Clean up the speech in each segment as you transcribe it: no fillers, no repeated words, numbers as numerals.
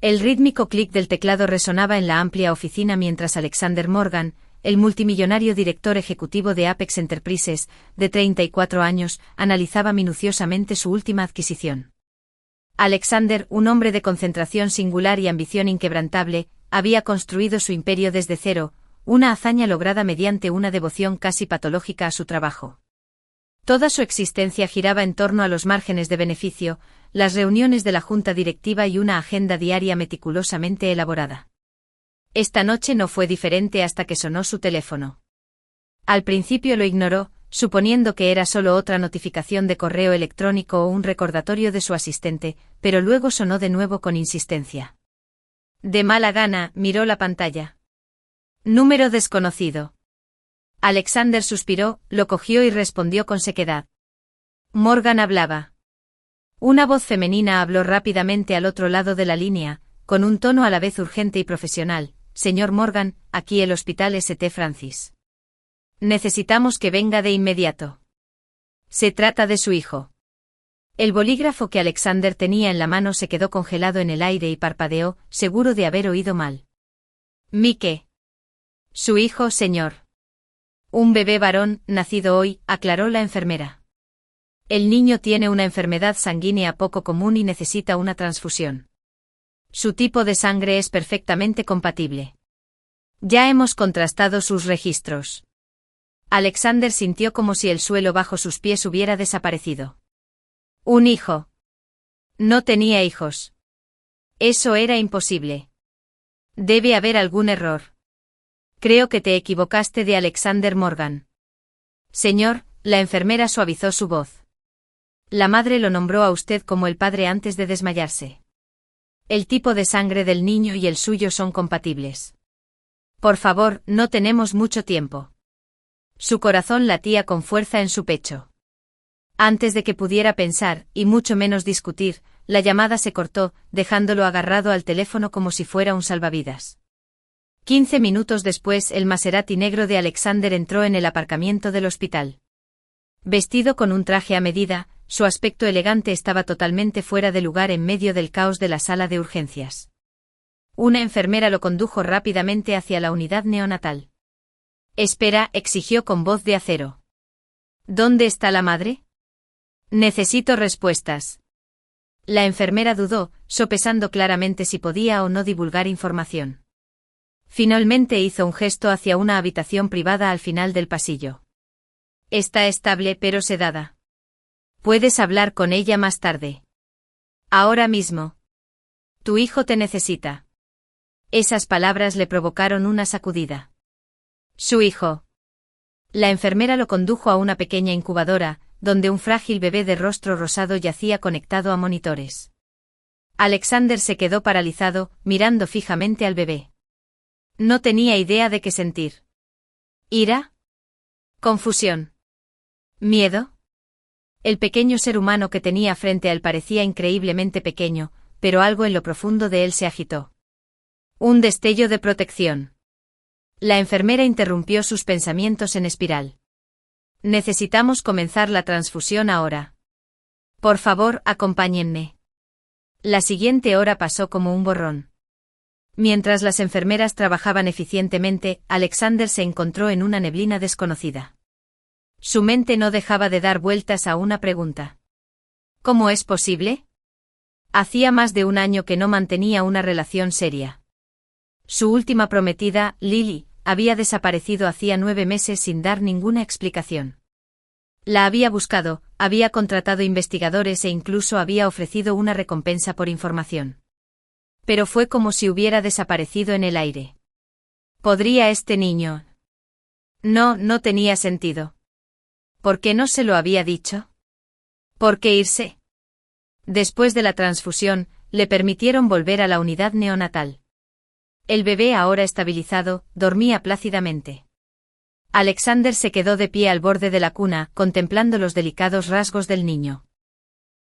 El rítmico clic del teclado resonaba en la amplia oficina mientras Alexander Morgan, el multimillonario director ejecutivo de Apex Enterprises, de 34 años, analizaba minuciosamente su última adquisición. Alexander, un hombre de concentración singular y ambición inquebrantable, había construido su imperio desde cero, una hazaña lograda mediante una devoción casi patológica a su trabajo. Toda su existencia giraba en torno a los márgenes de beneficio, las reuniones de la junta directiva y una agenda diaria meticulosamente elaborada. Esta noche no fue diferente hasta que sonó su teléfono. Al principio lo ignoró, suponiendo que era solo otra notificación de correo electrónico o un recordatorio de su asistente, pero luego sonó de nuevo con insistencia. De mala gana, miró la pantalla. Número desconocido. Alexander suspiró, lo cogió y respondió con sequedad. Morgan hablaba. Una voz femenina habló rápidamente al otro lado de la línea, con un tono a la vez urgente y profesional. Señor Morgan, aquí el Hospital St. Francis. Necesitamos que venga de inmediato. Se trata de su hijo. El bolígrafo que Alexander tenía en la mano se quedó congelado en el aire y parpadeó, seguro de haber oído mal. Mike. Su hijo, señor. Un bebé varón, nacido hoy, aclaró la enfermera. El niño tiene una enfermedad sanguínea poco común y necesita una transfusión. Su tipo de sangre es perfectamente compatible. Ya hemos contrastado sus registros. Alexander sintió como si el suelo bajo sus pies hubiera desaparecido. Un hijo. No tenía hijos. Eso era imposible. Debe haber algún error. Creo que te equivocaste de Alexander Morgan. Señor, la enfermera suavizó su voz. La madre lo nombró a usted como el padre antes de desmayarse. El tipo de sangre del niño y el suyo son compatibles. Por favor, no tenemos mucho tiempo. Su corazón latía con fuerza en su pecho. Antes de que pudiera pensar, y mucho menos discutir, la llamada se cortó, dejándolo agarrado al teléfono como si fuera un salvavidas. 15 minutos después el Maserati negro de Alexander entró en el aparcamiento del hospital. Vestido con un traje a medida, su aspecto elegante estaba totalmente fuera de lugar en medio del caos de la sala de urgencias. Una enfermera lo condujo rápidamente hacia la unidad neonatal. Espera, exigió con voz de acero. ¿Dónde está la madre? Necesito respuestas. La enfermera dudó, sopesando claramente si podía o no divulgar información. Finalmente hizo un gesto hacia una habitación privada al final del pasillo. Está estable pero sedada. Puedes hablar con ella más tarde. Ahora mismo. Tu hijo te necesita. Esas palabras le provocaron una sacudida. Su hijo. La enfermera lo condujo a una pequeña incubadora, donde un frágil bebé de rostro rosado yacía conectado a monitores. Alexander se quedó paralizado, mirando fijamente al bebé. No tenía idea de qué sentir. ¿Ira? ¿Confusión? ¿Miedo? El pequeño ser humano que tenía frente a él parecía increíblemente pequeño, pero algo en lo profundo de él se agitó. Un destello de protección. La enfermera interrumpió sus pensamientos en espiral. Necesitamos comenzar la transfusión ahora. Por favor, acompáñenme. La siguiente hora pasó como un borrón. Mientras las enfermeras trabajaban eficientemente, Alexander se encontró en una neblina desconocida. Su mente no dejaba de dar vueltas a una pregunta. ¿Cómo es posible? Hacía más de un año que no mantenía una relación seria. Su última prometida, Lily, había desaparecido hacía 9 meses sin dar ninguna explicación. La había buscado, había contratado investigadores e incluso había ofrecido una recompensa por información. Pero fue como si hubiera desaparecido en el aire. ¿Podría este niño? No tenía sentido. ¿Por qué no se lo había dicho? ¿Por qué irse? Después de la transfusión, le permitieron volver a la unidad neonatal. El bebé, ahora estabilizado, dormía plácidamente. Alexander se quedó de pie al borde de la cuna, contemplando los delicados rasgos del niño.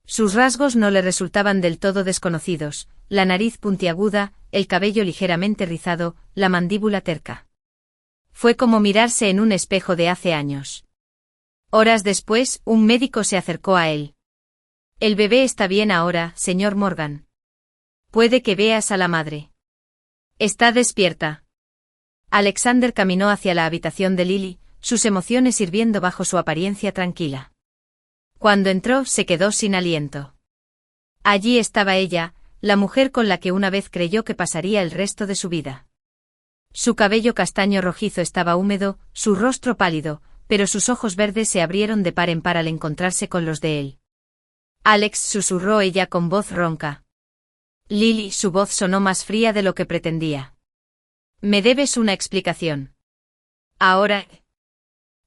Sus rasgos no le resultaban del todo desconocidos, la nariz puntiaguda, el cabello ligeramente rizado, la mandíbula terca. Fue como mirarse en un espejo de hace años. Horas después, un médico se acercó a él. El bebé está bien ahora, señor Morgan. Puede que veas a la madre. Está despierta. Alexander caminó hacia la habitación de Lily, sus emociones hirviendo bajo su apariencia tranquila. Cuando entró, se quedó sin aliento. Allí estaba ella, la mujer con la que una vez creyó que pasaría el resto de su vida. Su cabello castaño rojizo estaba húmedo, su rostro pálido, pero sus ojos verdes se abrieron de par en par al encontrarse con los de él. Alex, susurró ella con voz ronca. Lily, su voz sonó más fría de lo que pretendía. Me debes una explicación. Ahora.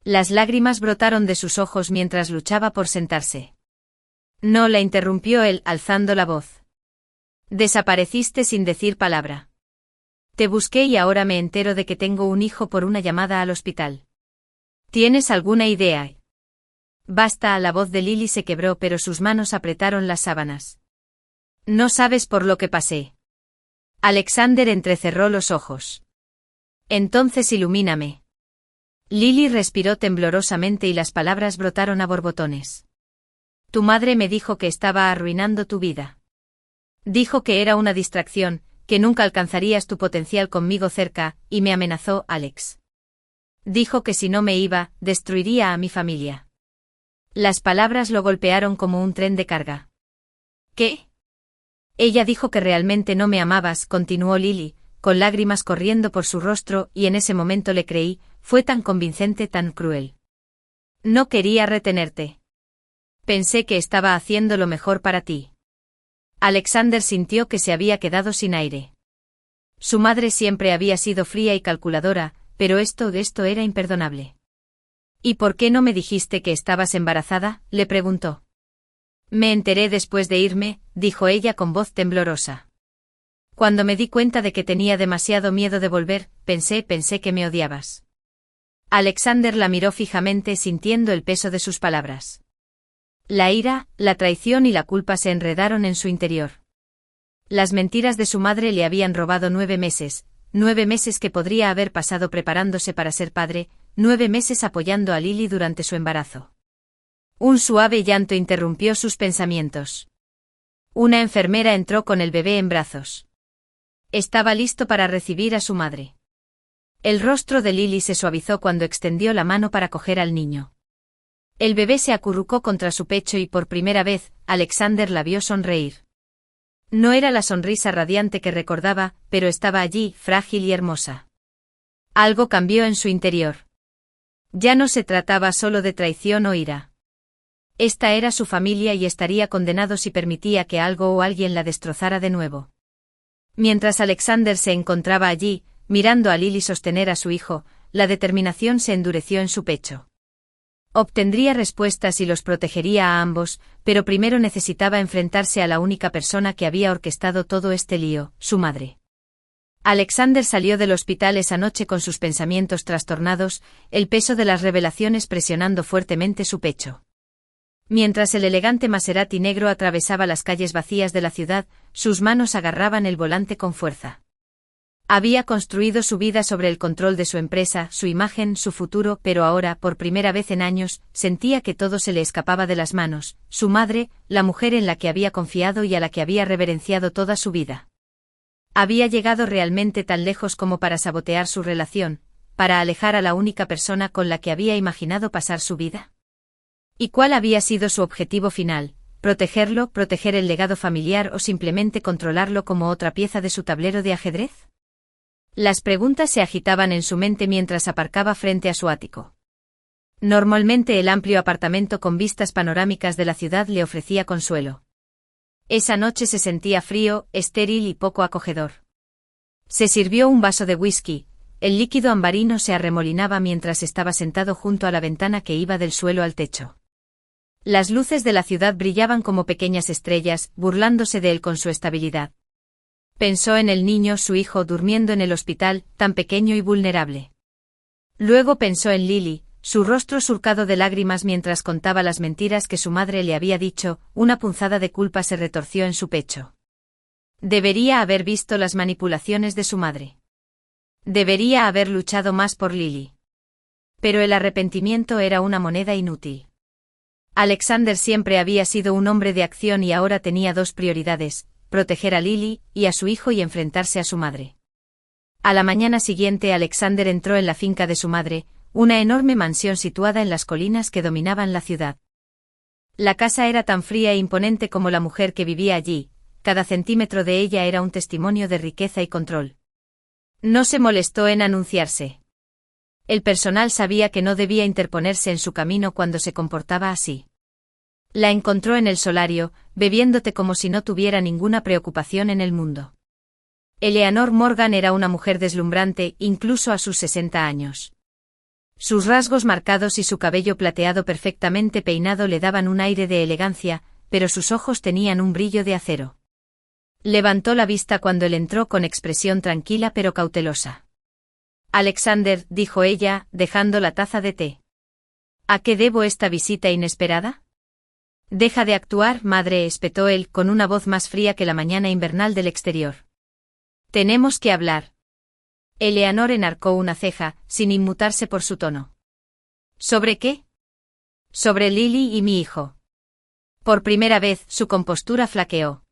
Las lágrimas brotaron de sus ojos mientras luchaba por sentarse. No, la interrumpió él, alzando la voz. Desapareciste sin decir palabra. Te busqué y ahora me entero de que tengo un hijo por una llamada al hospital. ¿Tienes alguna idea? Basta, la voz de Lily se quebró, pero sus manos apretaron las sábanas. No sabes por lo que pasé. Alexander entrecerró los ojos. Entonces ilumíname. Lily respiró temblorosamente y las palabras brotaron a borbotones. Tu madre me dijo que estaba arruinando tu vida. Dijo que era una distracción, que nunca alcanzarías tu potencial conmigo cerca, y me amenazó, Alex. Dijo que si no me iba, destruiría a mi familia. Las palabras lo golpearon como un tren de carga. ¿Qué? Ella dijo que realmente no me amabas, continuó Lily, con lágrimas corriendo por su rostro, y en ese momento le creí, fue tan convincente, tan cruel. No quería retenerte. Pensé que estaba haciendo lo mejor para ti. Alexander sintió que se había quedado sin aire. Su madre siempre había sido fría y calculadora, pero esto era imperdonable. ¿Y por qué no me dijiste que estabas embarazada?, le preguntó. Me enteré después de irme, dijo ella con voz temblorosa. Cuando me di cuenta de que tenía demasiado miedo de volver, pensé que me odiabas. Alexander la miró fijamente, sintiendo el peso de sus palabras. La ira, la traición y la culpa se enredaron en su interior. Las mentiras de su madre le habían robado 9 meses, 9 meses que podría haber pasado preparándose para ser padre, 9 meses apoyando a Lily durante su embarazo. Un suave llanto interrumpió sus pensamientos. Una enfermera entró con el bebé en brazos. Estaba listo para recibir a su madre. El rostro de Lily se suavizó cuando extendió la mano para coger al niño. El bebé se acurrucó contra su pecho y por primera vez, Alexander la vio sonreír. No era la sonrisa radiante que recordaba, pero estaba allí, frágil y hermosa. Algo cambió en su interior. Ya no se trataba solo de traición o ira. Esta era su familia y estaría condenado si permitía que algo o alguien la destrozara de nuevo. Mientras Alexander se encontraba allí, mirando a Lily sostener a su hijo, la determinación se endureció en su pecho. Obtendría respuestas y los protegería a ambos, pero primero necesitaba enfrentarse a la única persona que había orquestado todo este lío, su madre. Alexander salió del hospital esa noche con sus pensamientos trastornados, el peso de las revelaciones presionando fuertemente su pecho. Mientras el elegante Maserati negro atravesaba las calles vacías de la ciudad, sus manos agarraban el volante con fuerza. Había construido su vida sobre el control de su empresa, su imagen, su futuro, pero ahora, por primera vez en años, sentía que todo se le escapaba de las manos, su madre, la mujer en la que había confiado y a la que había reverenciado toda su vida. Había llegado realmente tan lejos como para sabotear su relación, para alejar a la única persona con la que había imaginado pasar su vida. ¿Y cuál había sido su objetivo final? ¿Protegerlo, proteger el legado familiar o simplemente controlarlo como otra pieza de su tablero de ajedrez? Las preguntas se agitaban en su mente mientras aparcaba frente a su ático. Normalmente el amplio apartamento con vistas panorámicas de la ciudad le ofrecía consuelo. Esa noche se sentía frío, estéril y poco acogedor. Se sirvió un vaso de whisky, el líquido ambarino se arremolinaba mientras estaba sentado junto a la ventana que iba del suelo al techo. Las luces de la ciudad brillaban como pequeñas estrellas, burlándose de él con su estabilidad. Pensó en el niño, su hijo, durmiendo en el hospital, tan pequeño y vulnerable. Luego pensó en Lily, su rostro surcado de lágrimas mientras contaba las mentiras que su madre le había dicho, una punzada de culpa se retorció en su pecho. Debería haber visto las manipulaciones de su madre. Debería haber luchado más por Lily. Pero el arrepentimiento era una moneda inútil. Alexander siempre había sido un hombre de acción y ahora tenía 2 prioridades: proteger a Lily y a su hijo y enfrentarse a su madre. A la mañana siguiente Alexander entró en la finca de su madre, una enorme mansión situada en las colinas que dominaban la ciudad. La casa era tan fría e imponente como la mujer que vivía allí, cada centímetro de ella era un testimonio de riqueza y control. No se molestó en anunciarse. El personal sabía que no debía interponerse en su camino cuando se comportaba así. La encontró en el solario, bebiéndote como si no tuviera ninguna preocupación en el mundo. Eleanor Morgan era una mujer deslumbrante, incluso a sus 60 años. Sus rasgos marcados y su cabello plateado perfectamente peinado le daban un aire de elegancia, pero sus ojos tenían un brillo de acero. Levantó la vista cuando él entró con expresión tranquila pero cautelosa. Alexander, dijo ella, dejando la taza de té. ¿A qué debo esta visita inesperada? Deja de actuar, madre, espetó él con una voz más fría que la mañana invernal del exterior. Tenemos que hablar. Eleanor enarcó una ceja, sin inmutarse por su tono. ¿Sobre qué? Sobre Lily y mi hijo. Por primera vez, su compostura flaqueó.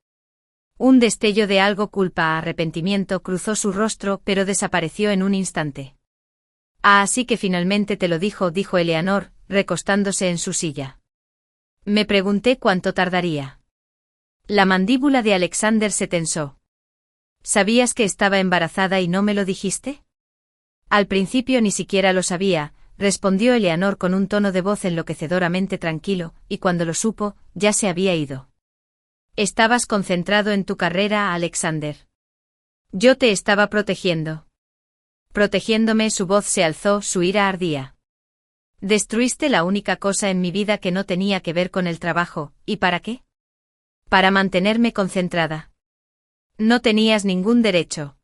Un destello de algo culpa arrepentimiento cruzó su rostro, pero desapareció en un instante. Ah, así que finalmente te lo dijo, dijo Eleanor, recostándose en su silla. Me pregunté cuánto tardaría. La mandíbula de Alexander se tensó. ¿Sabías que estaba embarazada y no me lo dijiste? Al principio ni siquiera lo sabía, respondió Eleanor con un tono de voz enloquecedoramente tranquilo, y cuando lo supo, ya se había ido. Estabas concentrado en tu carrera, Alexander. Yo te estaba protegiendo. Protegiéndome, su voz se alzó, su ira ardía. Destruiste la única cosa en mi vida que no tenía que ver con el trabajo, ¿y para qué? Para mantenerme concentrada. No tenías ningún derecho.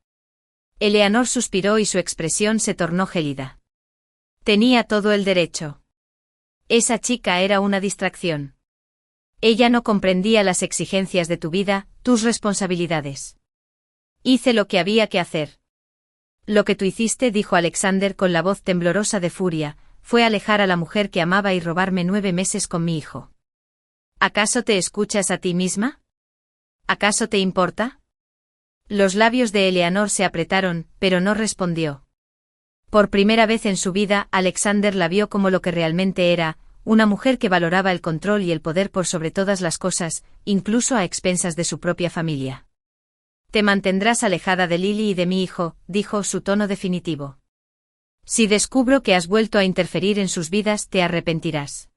Eleanor suspiró y su expresión se tornó gélida. Tenía todo el derecho. Esa chica era una distracción. Ella no comprendía las exigencias de tu vida, tus responsabilidades. Hice lo que había que hacer. Lo que tú hiciste, dijo Alexander con la voz temblorosa de furia, fue alejar a la mujer que amaba y robarme 9 meses con mi hijo. ¿Acaso te escuchas a ti misma? ¿Acaso te importa? Los labios de Eleanor se apretaron, pero no respondió. Por primera vez en su vida, Alexander la vio como lo que realmente era, una mujer que valoraba el control y el poder por sobre todas las cosas, incluso a expensas de su propia familia. Te mantendrás alejada de Lily y de mi hijo, dijo, su tono definitivo. Si descubro que has vuelto a interferir en sus vidas, te arrepentirás.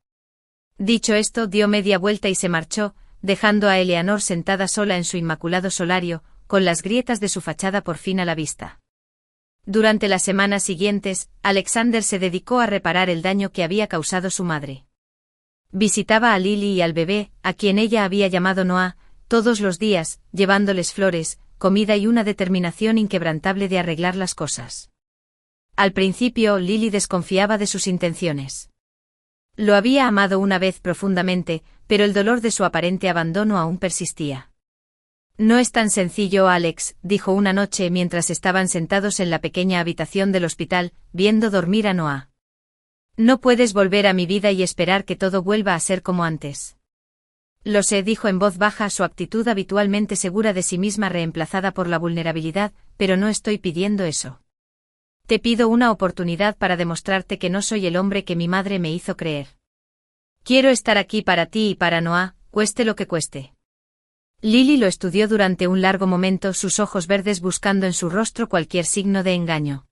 Dicho esto, dio media vuelta y se marchó, dejando a Eleanor sentada sola en su inmaculado solario, con las grietas de su fachada por fin a la vista. Durante las semanas siguientes, Alexander se dedicó a reparar el daño que había causado su madre. Visitaba a Lily y al bebé, a quien ella había llamado Noah, todos los días, llevándoles flores, comida y una determinación inquebrantable de arreglar las cosas. Al principio, Lily desconfiaba de sus intenciones. Lo había amado una vez profundamente, pero el dolor de su aparente abandono aún persistía. No es tan sencillo, Alex, dijo una noche mientras estaban sentados en la pequeña habitación del hospital, viendo dormir a Noah. No puedes volver a mi vida y esperar que todo vuelva a ser como antes. Lo sé, dijo en voz baja, su actitud habitualmente segura de sí misma reemplazada por la vulnerabilidad, pero no estoy pidiendo eso. Te pido una oportunidad para demostrarte que no soy el hombre que mi madre me hizo creer. Quiero estar aquí para ti y para Noah, cueste lo que cueste. Lily lo estudió durante un largo momento, sus ojos verdes buscando en su rostro cualquier signo de engaño.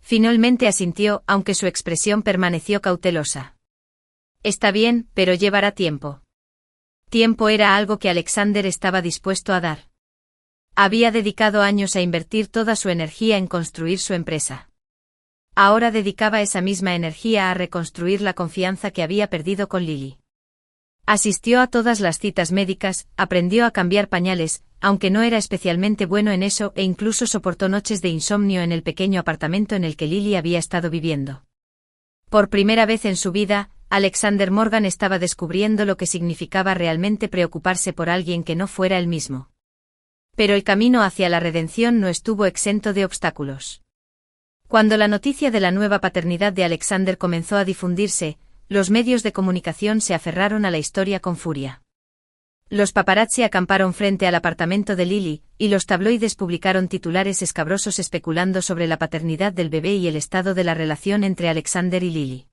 Finalmente asintió, aunque su expresión permaneció cautelosa. Está bien, pero llevará tiempo. Tiempo era algo que Alexander estaba dispuesto a dar. Había dedicado años a invertir toda su energía en construir su empresa. Ahora dedicaba esa misma energía a reconstruir la confianza que había perdido con Lily. Asistió a todas las citas médicas, aprendió a cambiar pañales, aunque no era especialmente bueno en eso, e incluso soportó noches de insomnio en el pequeño apartamento en el que Lily había estado viviendo. Por primera vez en su vida, Alexander Morgan estaba descubriendo lo que significaba realmente preocuparse por alguien que no fuera él mismo. Pero el camino hacia la redención no estuvo exento de obstáculos. Cuando la noticia de la nueva paternidad de Alexander comenzó a difundirse, los medios de comunicación se aferraron a la historia con furia. Los paparazzi acamparon frente al apartamento de Lily, y los tabloides publicaron titulares escabrosos especulando sobre la paternidad del bebé y el estado de la relación entre Alexander y Lily.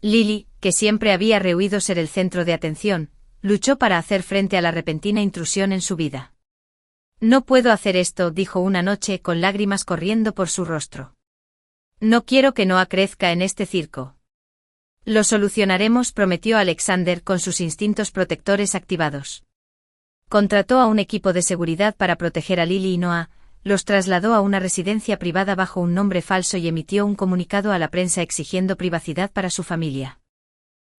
Lily, que siempre había rehuido ser el centro de atención, luchó para hacer frente a la repentina intrusión en su vida. «No puedo hacer esto», dijo una noche con lágrimas corriendo por su rostro. «No quiero que Noah crezca en este circo». «Lo solucionaremos», prometió Alexander con sus instintos protectores activados. Contrató a un equipo de seguridad para proteger a Lily y Noah, los trasladó a una residencia privada bajo un nombre falso y emitió un comunicado a la prensa exigiendo privacidad para su familia.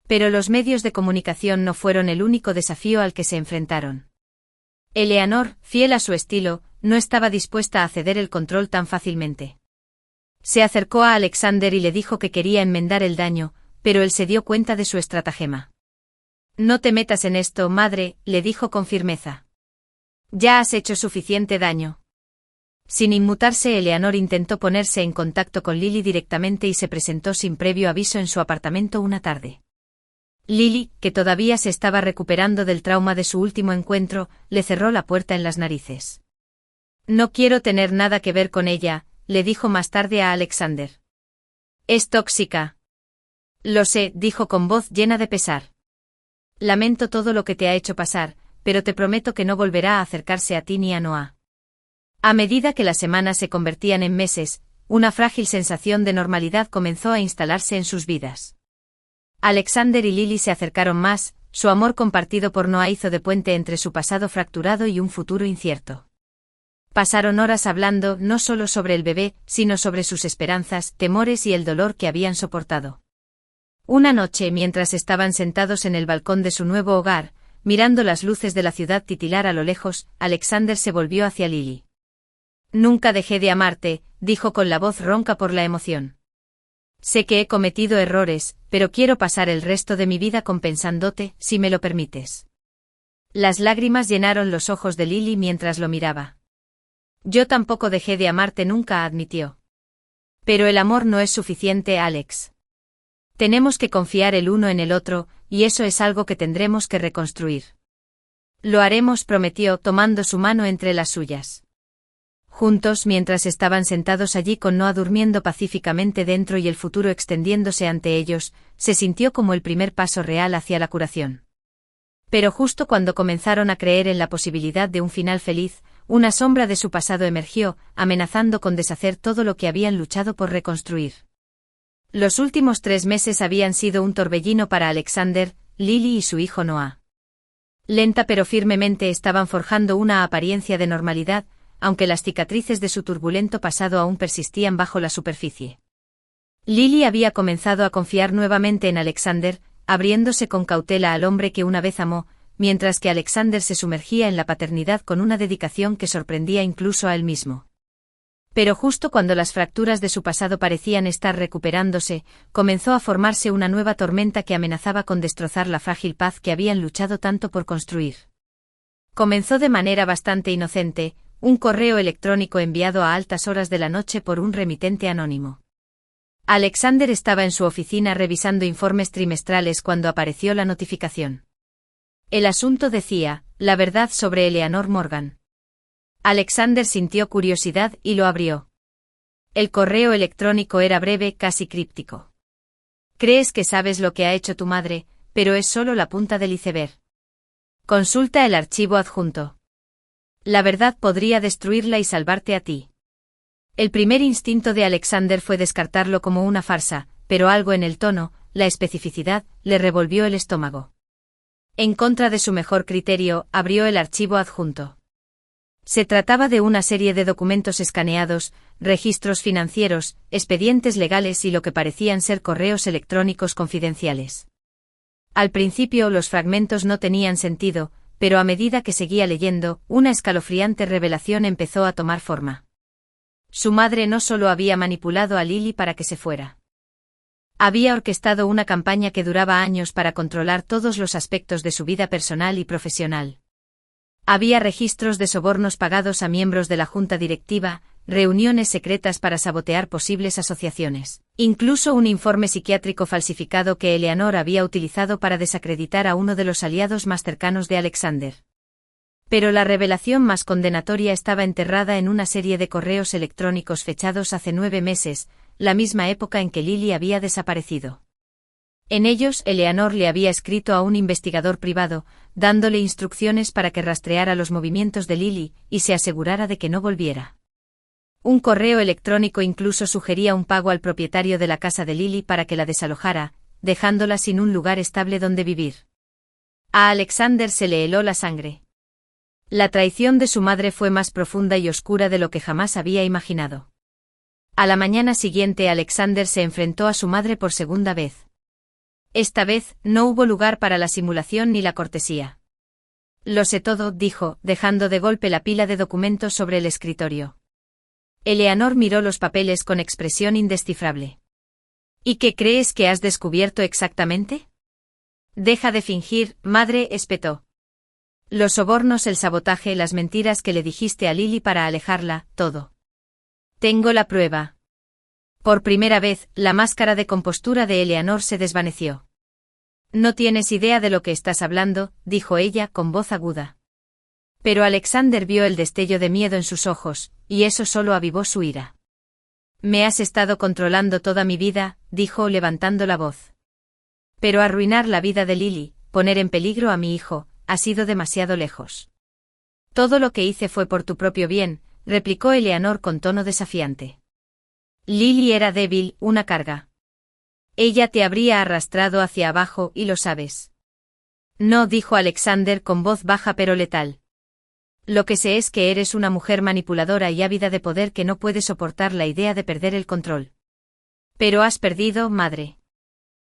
Pero los medios de comunicación no fueron el único desafío al que se enfrentaron. Eleanor, fiel a su estilo, no estaba dispuesta a ceder el control tan fácilmente. Se acercó a Alexander y le dijo que quería enmendar el daño, pero él se dio cuenta de su estratagema. «No te metas en esto, madre», le dijo con firmeza. «Ya has hecho suficiente daño». Sin inmutarse, Eleanor intentó ponerse en contacto con Lily directamente y se presentó sin previo aviso en su apartamento una tarde. Lily, que todavía se estaba recuperando del trauma de su último encuentro, le cerró la puerta en las narices. «No quiero tener nada que ver con ella», le dijo más tarde a Alexander. «Es tóxica». «Lo sé», dijo con voz llena de pesar. «Lamento todo lo que te ha hecho pasar, pero te prometo que no volverá a acercarse a ti ni a Noah». A medida que las semanas se convertían en meses, una frágil sensación de normalidad comenzó a instalarse en sus vidas. Alexander y Lily se acercaron más, su amor compartido por Noah hizo de puente entre su pasado fracturado y un futuro incierto. Pasaron horas hablando no solo sobre el bebé, sino sobre sus esperanzas, temores y el dolor que habían soportado. Una noche, mientras estaban sentados en el balcón de su nuevo hogar, mirando las luces de la ciudad titilar a lo lejos, Alexander se volvió hacia Lily. «Nunca dejé de amarte», dijo con la voz ronca por la emoción. «Sé que he cometido errores, pero quiero pasar el resto de mi vida compensándote, si me lo permites». Las lágrimas llenaron los ojos de Lily mientras lo miraba. «Yo tampoco dejé de amarte nunca», admitió. «Pero el amor no es suficiente, Alex. Tenemos que confiar el uno en el otro, y eso es algo que tendremos que reconstruir». «Lo haremos», prometió, tomando su mano entre las suyas. Juntos, mientras estaban sentados allí con Noah durmiendo pacíficamente dentro y el futuro extendiéndose ante ellos, se sintió como el primer paso real hacia la curación. Pero justo cuando comenzaron a creer en la posibilidad de un final feliz, una sombra de su pasado emergió, amenazando con deshacer todo lo que habían luchado por reconstruir. Los últimos 3 meses habían sido un torbellino para Alexander, Lily y su hijo Noah. Lenta pero firmemente estaban forjando una apariencia de normalidad, aunque las cicatrices de su turbulento pasado aún persistían bajo la superficie. Lily había comenzado a confiar nuevamente en Alexander, abriéndose con cautela al hombre que una vez amó, mientras que Alexander se sumergía en la paternidad con una dedicación que sorprendía incluso a él mismo. Pero justo cuando las fracturas de su pasado parecían estar recuperándose, comenzó a formarse una nueva tormenta que amenazaba con destrozar la frágil paz que habían luchado tanto por construir. Comenzó de manera bastante inocente, un correo electrónico enviado a altas horas de la noche por un remitente anónimo. Alexander estaba en su oficina revisando informes trimestrales cuando apareció la notificación. El asunto decía, la verdad sobre Eleanor Morgan. Alexander sintió curiosidad y lo abrió. El correo electrónico era breve, casi críptico. «Crees que sabes lo que ha hecho tu madre, pero es solo la punta del iceberg. Consulta el archivo adjunto. La verdad podría destruirla y salvarte a ti». El primer instinto de Alexander fue descartarlo como una farsa, pero algo en el tono, la especificidad, le revolvió el estómago. En contra de su mejor criterio, abrió el archivo adjunto. Se trataba de una serie de documentos escaneados, registros financieros, expedientes legales y lo que parecían ser correos electrónicos confidenciales. Al principio los fragmentos no tenían sentido, pero a medida que seguía leyendo, una escalofriante revelación empezó a tomar forma. Su madre no solo había manipulado a Lily para que se fuera. Había orquestado una campaña que duraba años para controlar todos los aspectos de su vida personal y profesional. Había registros de sobornos pagados a miembros de la junta directiva, reuniones secretas para sabotear posibles asociaciones. Incluso un informe psiquiátrico falsificado que Eleanor había utilizado para desacreditar a uno de los aliados más cercanos de Alexander. Pero la revelación más condenatoria estaba enterrada en una serie de correos electrónicos fechados hace 9 meses, la misma época en que Lily había desaparecido. En ellos, Eleanor le había escrito a un investigador privado, dándole instrucciones para que rastreara los movimientos de Lily y se asegurara de que no volviera. Un correo electrónico incluso sugería un pago al propietario de la casa de Lily para que la desalojara, dejándola sin un lugar estable donde vivir. A Alexander se le heló la sangre. La traición de su madre fue más profunda y oscura de lo que jamás había imaginado. A la mañana siguiente Alexander se enfrentó a su madre por segunda vez. Esta vez, no hubo lugar para la simulación ni la cortesía. Lo sé todo, dijo, dejando de golpe la pila de documentos sobre el escritorio. Eleanor miró los papeles con expresión indescifrable. ¿Y qué crees que has descubierto exactamente? Deja de fingir, madre, espetó. Los sobornos, el sabotaje, las mentiras que le dijiste a Lily para alejarla, todo. Tengo la prueba. Por primera vez, la máscara de compostura de Eleanor se desvaneció. No tienes idea de lo que estás hablando, dijo ella con voz aguda. Pero Alexander vio el destello de miedo en sus ojos, y eso solo avivó su ira. Me has estado controlando toda mi vida, dijo levantando la voz. Pero arruinar la vida de Lily, poner en peligro a mi hijo, ha sido demasiado lejos. Todo lo que hice fue por tu propio bien, replicó Eleanor con tono desafiante. Lily era débil, una carga. Ella te habría arrastrado hacia abajo y lo sabes. No, dijo Alexander con voz baja pero letal. Lo que sé es que eres una mujer manipuladora y ávida de poder que no puede soportar la idea de perder el control. Pero has perdido, madre.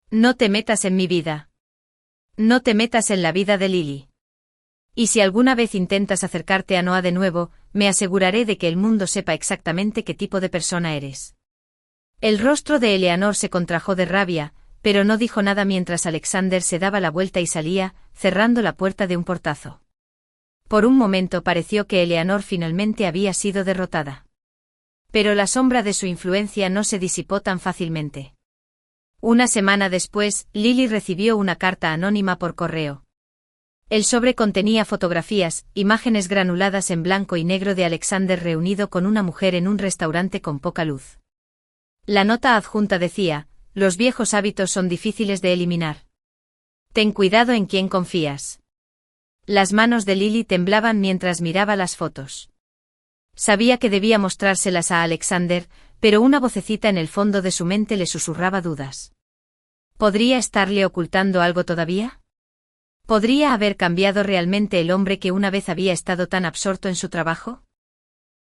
No te metas en mi vida. No te metas en la vida de Lily. Y si alguna vez intentas acercarte a Noah de nuevo, me aseguraré de que el mundo sepa exactamente qué tipo de persona eres. El rostro de Eleanor se contrajo de rabia, pero no dijo nada mientras Alexander se daba la vuelta y salía, cerrando la puerta de un portazo. Por un momento pareció que Eleanor finalmente había sido derrotada. Pero la sombra de su influencia no se disipó tan fácilmente. Una semana después, Lily recibió una carta anónima por correo. El sobre contenía fotografías, imágenes granuladas en blanco y negro de Alexander reunido con una mujer en un restaurante con poca luz. La nota adjunta decía: los viejos hábitos son difíciles de eliminar. Ten cuidado en quién confías. Las manos de Lily temblaban mientras miraba las fotos. Sabía que debía mostrárselas a Alexander, pero una vocecita en el fondo de su mente le susurraba dudas. ¿Podría estarle ocultando algo todavía? ¿Podría haber cambiado realmente el hombre que una vez había estado tan absorto en su trabajo?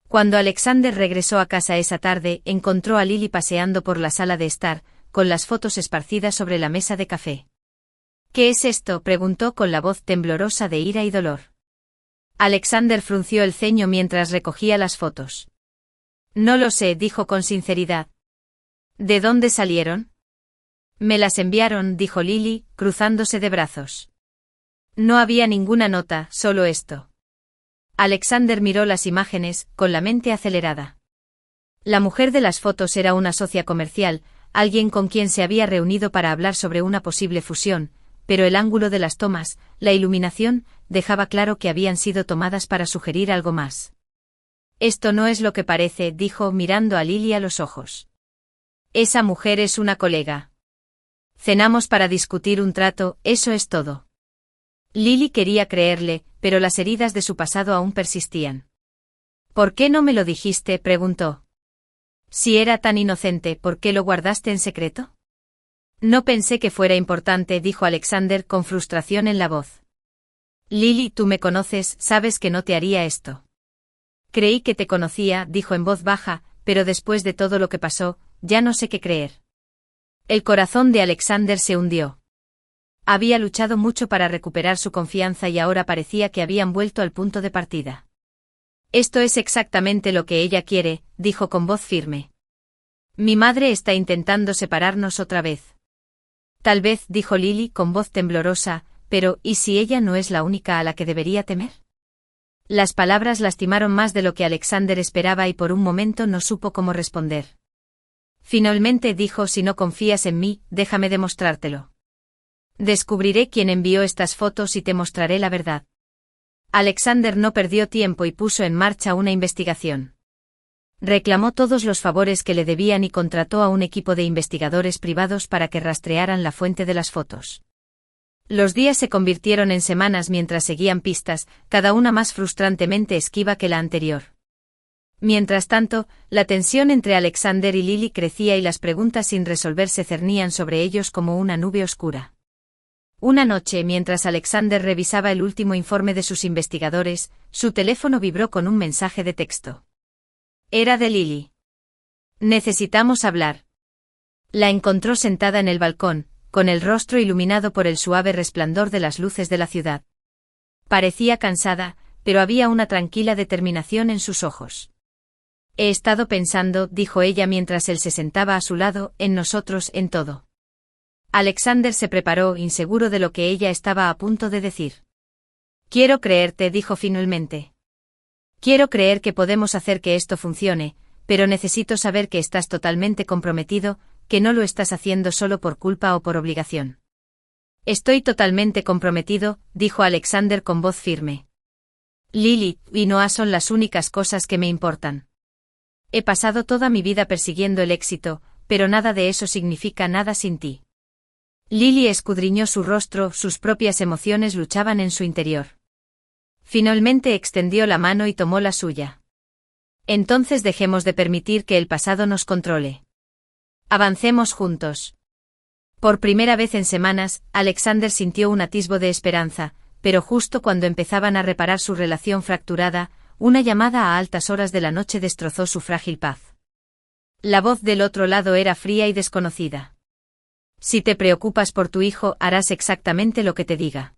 Cuando Alexander regresó a casa esa tarde, encontró a Lily paseando por la sala de estar, con las fotos esparcidas sobre la mesa de café. ¿Qué es esto?, preguntó con la voz temblorosa de ira y dolor. Alexander frunció el ceño mientras recogía las fotos. No lo sé, dijo con sinceridad. ¿De dónde salieron? Me las enviaron, dijo Lily, cruzándose de brazos. No había ninguna nota, solo esto. Alexander miró las imágenes, con la mente acelerada. La mujer de las fotos era una socia comercial, alguien con quien se había reunido para hablar sobre una posible fusión, pero el ángulo de las tomas, la iluminación, dejaba claro que habían sido tomadas para sugerir algo más. Esto no es lo que parece, dijo mirando a Lily a los ojos. Esa mujer es una colega. Cenamos para discutir un trato, eso es todo. Lily quería creerle, pero las heridas de su pasado aún persistían. ¿Por qué no me lo dijiste?, preguntó. Si era tan inocente, ¿por qué lo guardaste en secreto? No pensé que fuera importante, dijo Alexander con frustración en la voz. Lily, tú me conoces, sabes que no te haría esto. Creí que te conocía, dijo en voz baja, pero después de todo lo que pasó, ya no sé qué creer. El corazón de Alexander se hundió. Había luchado mucho para recuperar su confianza y ahora parecía que habían vuelto al punto de partida. Esto es exactamente lo que ella quiere, dijo con voz firme. Mi madre está intentando separarnos otra vez. Tal vez, dijo Lily con voz temblorosa, pero ¿y si ella no es la única a la que debería temer? Las palabras lastimaron más de lo que Alexander esperaba y por un momento no supo cómo responder. Finalmente dijo: si no confías en mí, déjame demostrártelo. Descubriré quién envió estas fotos y te mostraré la verdad. Alexander no perdió tiempo y puso en marcha una investigación. Reclamó todos los favores que le debían y contrató a un equipo de investigadores privados para que rastrearan la fuente de las fotos. Los días se convirtieron en semanas mientras seguían pistas, cada una más frustrantemente esquiva que la anterior. Mientras tanto, la tensión entre Alexander y Lily crecía y las preguntas sin resolver se cernían sobre ellos como una nube oscura. Una noche, mientras Alexander revisaba el último informe de sus investigadores, su teléfono vibró con un mensaje de texto. Era de Lily. Necesitamos hablar. La encontró sentada en el balcón, con el rostro iluminado por el suave resplandor de las luces de la ciudad. Parecía cansada, pero había una tranquila determinación en sus ojos. He estado pensando, dijo ella mientras él se sentaba a su lado, en nosotros, en todo. Alexander se preparó, inseguro de lo que ella estaba a punto de decir. Quiero creerte, dijo finalmente. Quiero creer que podemos hacer que esto funcione, pero necesito saber que estás totalmente comprometido, que no lo estás haciendo solo por culpa o por obligación. Estoy totalmente comprometido, dijo Alexander con voz firme. Lily y Noah son las únicas cosas que me importan. He pasado toda mi vida persiguiendo el éxito, pero nada de eso significa nada sin ti. Lily escudriñó su rostro, sus propias emociones luchaban en su interior. Finalmente extendió la mano y tomó la suya. Entonces dejemos de permitir que el pasado nos controle. Avancemos juntos. Por primera vez en semanas, Alexander sintió un atisbo de esperanza, pero justo cuando empezaban a reparar su relación fracturada, una llamada a altas horas de la noche destrozó su frágil paz. La voz del otro lado era fría y desconocida. Si te preocupas por tu hijo, harás exactamente lo que te diga.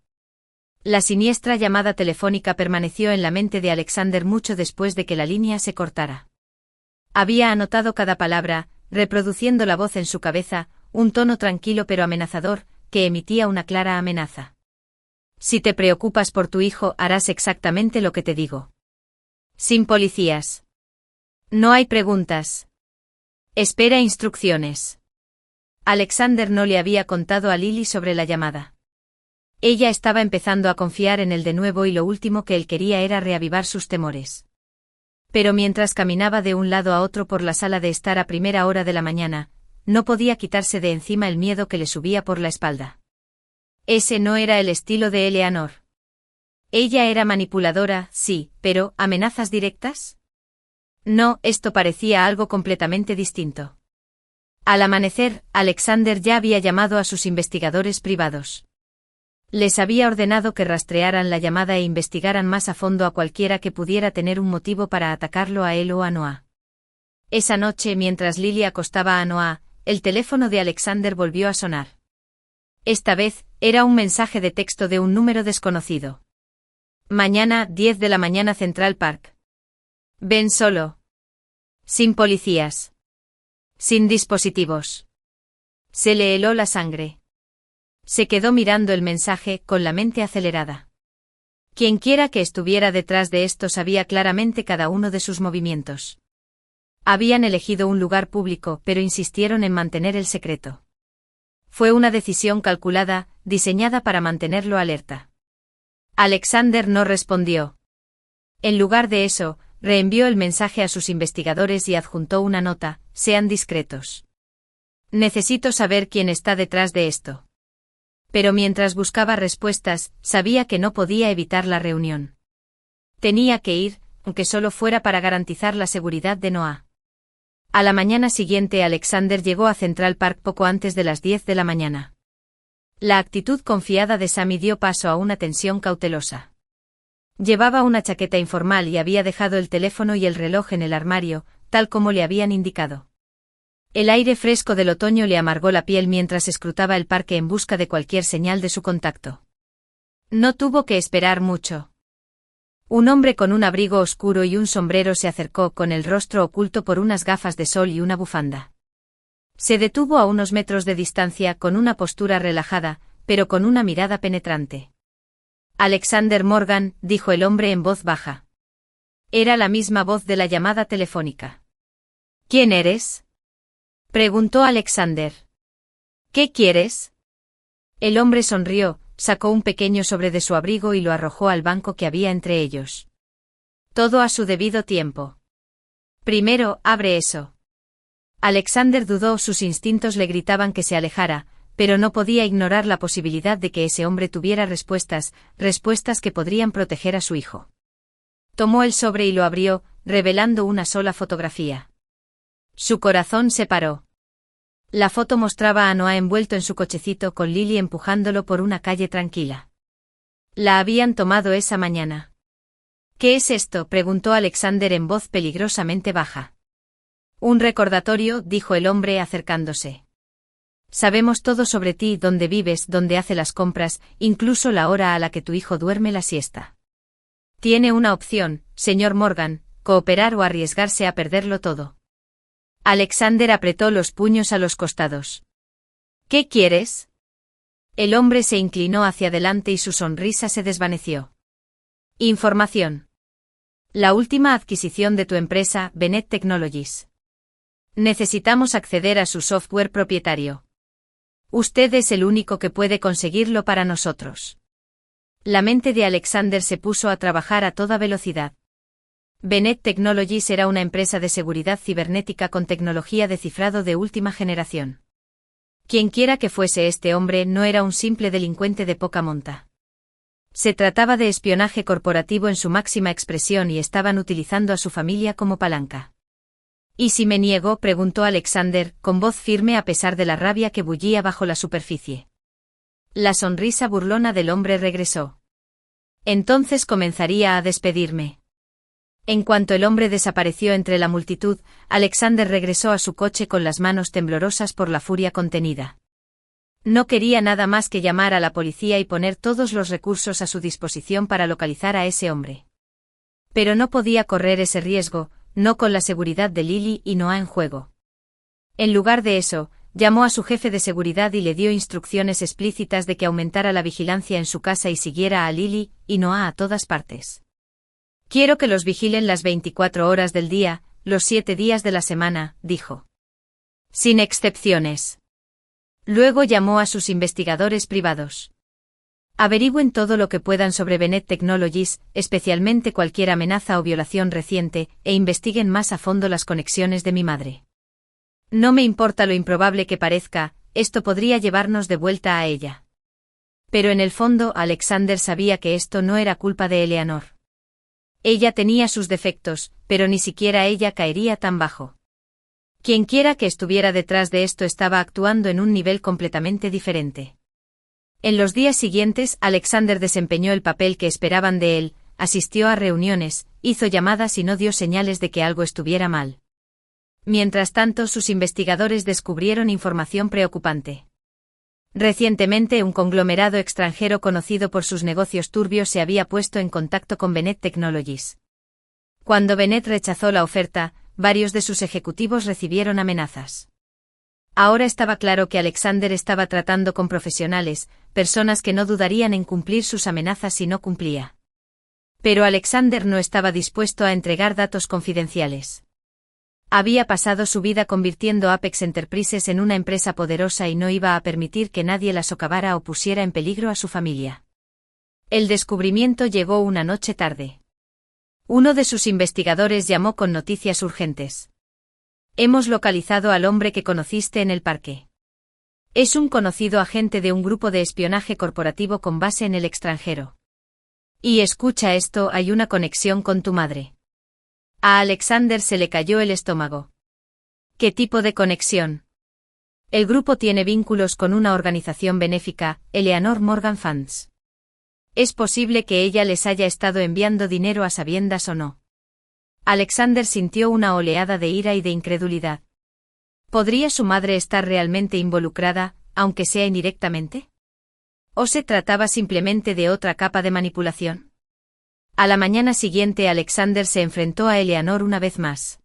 La siniestra llamada telefónica permaneció en la mente de Alexander mucho después de que la línea se cortara. Había anotado cada palabra, reproduciendo la voz en su cabeza, un tono tranquilo pero amenazador, que emitía una clara amenaza. Si te preocupas por tu hijo, harás exactamente lo que te digo. Sin policías. No hay preguntas. Espera instrucciones. Alexander no le había contado a Lily sobre la llamada. Ella estaba empezando a confiar en él de nuevo y lo último que él quería era reavivar sus temores. Pero mientras caminaba de un lado a otro por la sala de estar a primera hora de la mañana, no podía quitarse de encima el miedo que le subía por la espalda. Ese no era el estilo de Eleanor. Ella era manipuladora, sí, pero ¿amenazas directas? No, esto parecía algo completamente distinto. Al amanecer, Alexander ya había llamado a sus investigadores privados. Les había ordenado que rastrearan la llamada e investigaran más a fondo a cualquiera que pudiera tener un motivo para atacarlo a él o a Noah. Esa noche, mientras Lily acostaba a Noah, el teléfono de Alexander volvió a sonar. Esta vez, era un mensaje de texto de un número desconocido. Mañana, 10 de la mañana, Central Park. Ven solo. Sin policías. Sin dispositivos. Se le heló la sangre. Se quedó mirando el mensaje, con la mente acelerada. Quienquiera que estuviera detrás de esto sabía claramente cada uno de sus movimientos. Habían elegido un lugar público, pero insistieron en mantener el secreto. Fue una decisión calculada, diseñada para mantenerlo alerta. Alexander no respondió. En lugar de eso, reenvió el mensaje a sus investigadores y adjuntó una nota: sean discretos. Necesito saber quién está detrás de esto. Pero mientras buscaba respuestas, sabía que no podía evitar la reunión. Tenía que ir, aunque solo fuera para garantizar la seguridad de Noah. A la mañana siguiente Alexander llegó a Central Park poco antes de las 10 de la mañana. La actitud confiada de Sammy dio paso a una tensión cautelosa. Llevaba una chaqueta informal y había dejado el teléfono y el reloj en el armario, tal como le habían indicado. El aire fresco del otoño le amargó la piel mientras escrutaba el parque en busca de cualquier señal de su contacto. No tuvo que esperar mucho. Un hombre con un abrigo oscuro y un sombrero se acercó con el rostro oculto por unas gafas de sol y una bufanda. Se detuvo a unos metros de distancia con una postura relajada, pero con una mirada penetrante. Alexander Morgan, dijo el hombre en voz baja. Era la misma voz de la llamada telefónica. ¿Quién eres? Preguntó Alexander. ¿Qué quieres? El hombre sonrió, sacó un pequeño sobre de su abrigo y lo arrojó al banco que había entre ellos. Todo a su debido tiempo. Primero, abre eso. Alexander dudó, sus instintos le gritaban que se alejara, pero no podía ignorar la posibilidad de que ese hombre tuviera respuestas que podrían proteger a su hijo. Tomó el sobre y lo abrió, revelando una sola fotografía. Su corazón se paró. La foto mostraba a Noah envuelto en su cochecito con Lily empujándolo por una calle tranquila. La habían tomado esa mañana. ¿Qué es esto?, preguntó Alexander en voz peligrosamente baja. Un recordatorio, dijo el hombre acercándose. Sabemos todo sobre ti, dónde vives, dónde hace las compras, incluso la hora a la que tu hijo duerme la siesta. Tiene una opción, señor Morgan, cooperar o arriesgarse a perderlo todo. Alexander apretó los puños a los costados. ¿Qué quieres? El hombre se inclinó hacia adelante y su sonrisa se desvaneció. Información. La última adquisición de tu empresa, Bennett Technologies. Necesitamos acceder a su software propietario. Usted es el único que puede conseguirlo para nosotros. La mente de Alexander se puso a trabajar a toda velocidad. Bennett Technologies era una empresa de seguridad cibernética con tecnología de cifrado de última generación. Quienquiera que fuese este hombre no era un simple delincuente de poca monta. Se trataba de espionaje corporativo en su máxima expresión y estaban utilizando a su familia como palanca. ¿Y si me niego?, preguntó Alexander, con voz firme a pesar de la rabia que bullía bajo la superficie. La sonrisa burlona del hombre regresó. Entonces comenzaría a despedirme. En cuanto el hombre desapareció entre la multitud, Alexander regresó a su coche con las manos temblorosas por la furia contenida. No quería nada más que llamar a la policía y poner todos los recursos a su disposición para localizar a ese hombre. Pero no podía correr ese riesgo, no con la seguridad de Lily y Noah en juego. En lugar de eso, llamó a su jefe de seguridad y le dio instrucciones explícitas de que aumentara la vigilancia en su casa y siguiera a Lily y Noah a todas partes. Quiero que los vigilen las 24 horas del día, los 7 días de la semana, dijo. Sin excepciones. Luego llamó a sus investigadores privados. Averigüen todo lo que puedan sobre Bennett Technologies, especialmente cualquier amenaza o violación reciente, e investiguen más a fondo las conexiones de mi madre. No me importa lo improbable que parezca, esto podría llevarnos de vuelta a ella. Pero en el fondo Alexander sabía que esto no era culpa de Eleanor. Ella tenía sus defectos, pero ni siquiera ella caería tan bajo. Quienquiera que estuviera detrás de esto estaba actuando en un nivel completamente diferente. En los días siguientes, Alexander desempeñó el papel que esperaban de él, asistió a reuniones, hizo llamadas y no dio señales de que algo estuviera mal. Mientras tanto, sus investigadores descubrieron información preocupante. Recientemente, un conglomerado extranjero conocido por sus negocios turbios se había puesto en contacto con Bennett Technologies. Cuando Bennett rechazó la oferta, varios de sus ejecutivos recibieron amenazas. Ahora estaba claro que Alexander estaba tratando con profesionales, personas que no dudarían en cumplir sus amenazas si no cumplía. Pero Alexander no estaba dispuesto a entregar datos confidenciales. Había pasado su vida convirtiendo Apex Enterprises en una empresa poderosa y no iba a permitir que nadie la socavara o pusiera en peligro a su familia. El descubrimiento llegó una noche tarde. Uno de sus investigadores llamó con noticias urgentes. Hemos localizado al hombre que conociste en el parque. Es un conocido agente de un grupo de espionaje corporativo con base en el extranjero. Y escucha esto, hay una conexión con tu madre. A Alexander se le cayó el estómago. ¿Qué tipo de conexión? El grupo tiene vínculos con una organización benéfica, Eleanor Morgan Funds. ¿Es posible que ella les haya estado enviando dinero a sabiendas o no? Alexander sintió una oleada de ira y de incredulidad. ¿Podría su madre estar realmente involucrada, aunque sea indirectamente? ¿O se trataba simplemente de otra capa de manipulación? A la mañana siguiente Alexander se enfrentó a Eleanor una vez más.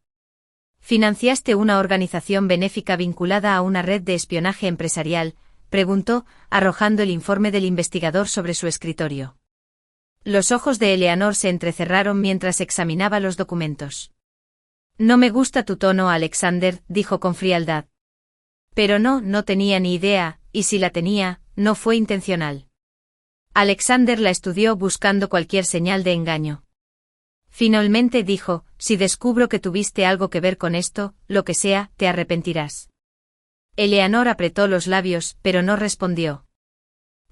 ¿Financiaste una organización benéfica vinculada a una red de espionaje empresarial?, preguntó, arrojando el informe del investigador sobre su escritorio. Los ojos de Eleanor se entrecerraron mientras examinaba los documentos. No me gusta tu tono, Alexander, dijo con frialdad. Pero no tenía ni idea, y si la tenía, no fue intencional. Alexander la estudió buscando cualquier señal de engaño. Finalmente dijo, si descubro que tuviste algo que ver con esto, lo que sea, te arrepentirás. Eleanor apretó los labios, pero no respondió.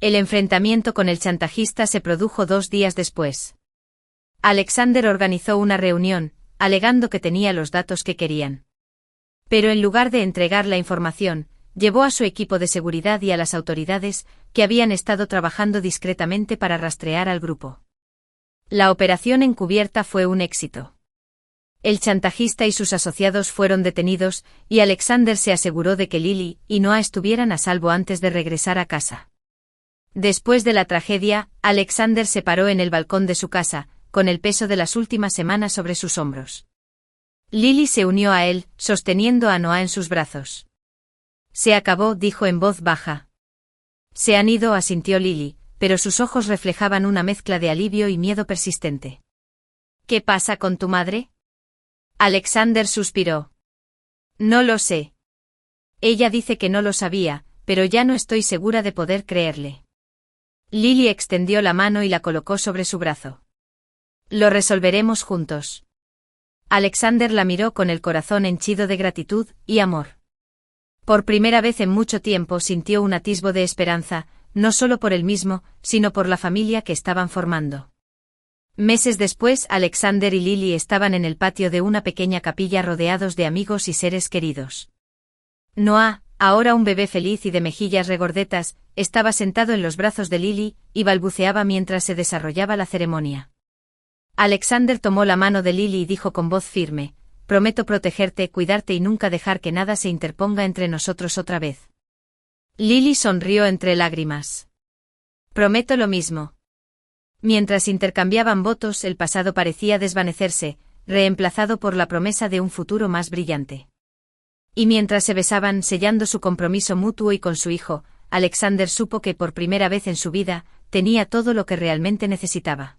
El enfrentamiento con el chantajista se produjo 2 días después. Alexander organizó una reunión, alegando que tenía los datos que querían. Pero en lugar de entregar la información, llevó a su equipo de seguridad y a las autoridades, que habían estado trabajando discretamente para rastrear al grupo. La operación encubierta fue un éxito. El chantajista y sus asociados fueron detenidos, y Alexander se aseguró de que Lily y Noah estuvieran a salvo antes de regresar a casa. Después de la tragedia, Alexander se paró en el balcón de su casa, con el peso de las últimas semanas sobre sus hombros. Lily se unió a él, sosteniendo a Noah en sus brazos. Se acabó, dijo en voz baja. Se han ido, asintió Lily, pero sus ojos reflejaban una mezcla de alivio y miedo persistente. ¿Qué pasa con tu madre? Alexander suspiró. No lo sé. Ella dice que no lo sabía, pero ya no estoy segura de poder creerle. Lily extendió la mano y la colocó sobre su brazo. Lo resolveremos juntos. Alexander la miró con el corazón henchido de gratitud y amor. Por primera vez en mucho tiempo sintió un atisbo de esperanza, no solo por él mismo, sino por la familia que estaban formando. Meses después, Alexander y Lily estaban en el patio de una pequeña capilla rodeados de amigos y seres queridos. Noah, ahora un bebé feliz y de mejillas regordetas, estaba sentado en los brazos de Lily, y balbuceaba mientras se desarrollaba la ceremonia. Alexander tomó la mano de Lily y dijo con voz firme, prometo protegerte, cuidarte y nunca dejar que nada se interponga entre nosotros otra vez. Lily sonrió entre lágrimas. Prometo lo mismo. Mientras intercambiaban votos, el pasado parecía desvanecerse, reemplazado por la promesa de un futuro más brillante. Y mientras se besaban, sellando su compromiso mutuo y con su hijo, Alexander supo que por primera vez en su vida, tenía todo lo que realmente necesitaba.